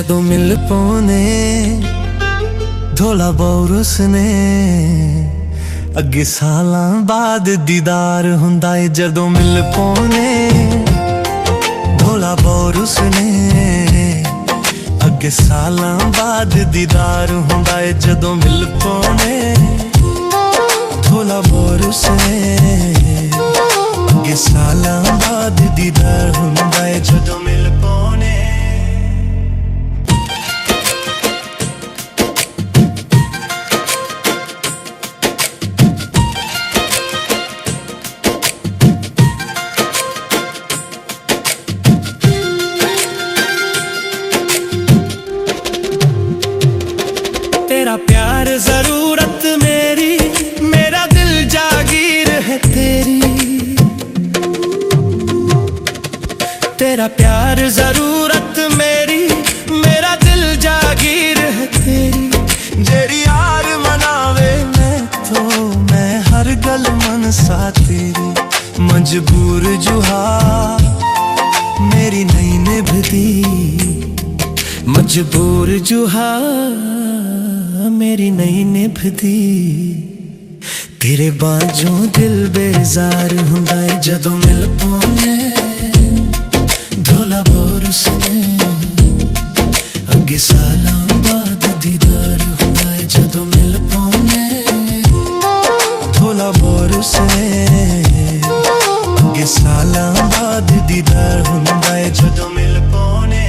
जदों मिल पौने ढोला बोरुसने अगे सालां बाद दीदार हुंदा है। जदों मिल पौने ढोला बोरुसने अगे सालां बाद दीदार हुंदा है। जदों मिल पौने ढोला बोरुसने अगे सालां बाद दीदार हुंदा है। जदों मिल पौने तेरा प्यार जरूरत मेरी, मेरा दिल जागीर है तेरी। तेरा प्यार जरूरत मेरी, मेरा दिल जागीर है तेरी। जेरी यार मनावे मैं हर गल मनसा तेरी। मजबूर जुहा मेरी नहीं निभदी, मजबूर जुहा मेरी नहीं निभदी। तेरे बाजों दिल बेजार हुंदा है। जदों मिल पौने ढोला बोरुसने अगे सालां बाद दीदार हुंदा है। जदों मिल पौने ढोला बोरुसने अगे सालां बाद दीदार हुंदा है। जदों मिल पौने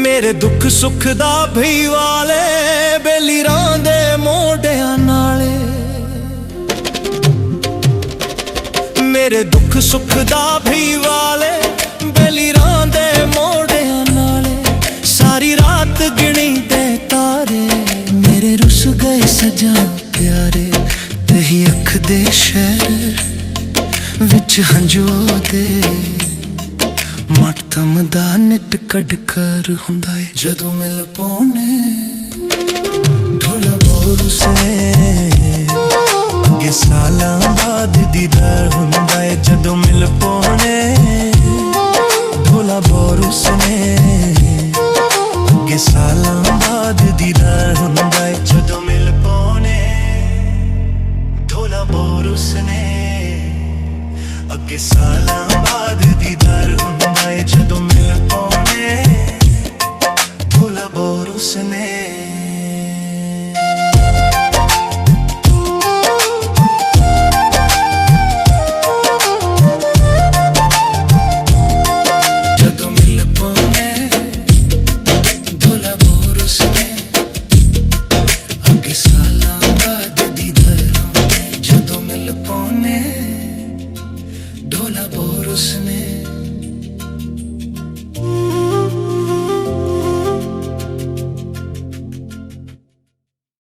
मेरे दुख सुख दा भई वाले बेली रांदे मोढियां नाले। मेरे दुख सुख दा भई वाले बेली रांदे मोढियां नाले। सारी रात गिनी दे तारे मेरे रुस गए सजा प्यारे। तेही अख दे शहर विच हंजुओ दे मटतम दा निट कड कर हुंदा है। जदों मिल पौने ढोला बोरुसने अगे सालां बाद दीदार हुंदा है। जदों मिल पौने ढोला बोरुसने अगे सालां बाद दीदार हुंदा है। जदों मिल पौने ढोला बोरुसने अगे सालां बाद दीदार हुंदा है। जदों मिल पौने ढोला बोरुसने जदों मिल पौने ढोला बोरुसने अगे सालां बाद दीदार हुंदा है। जदों मिल पौने ढोला बोरुसने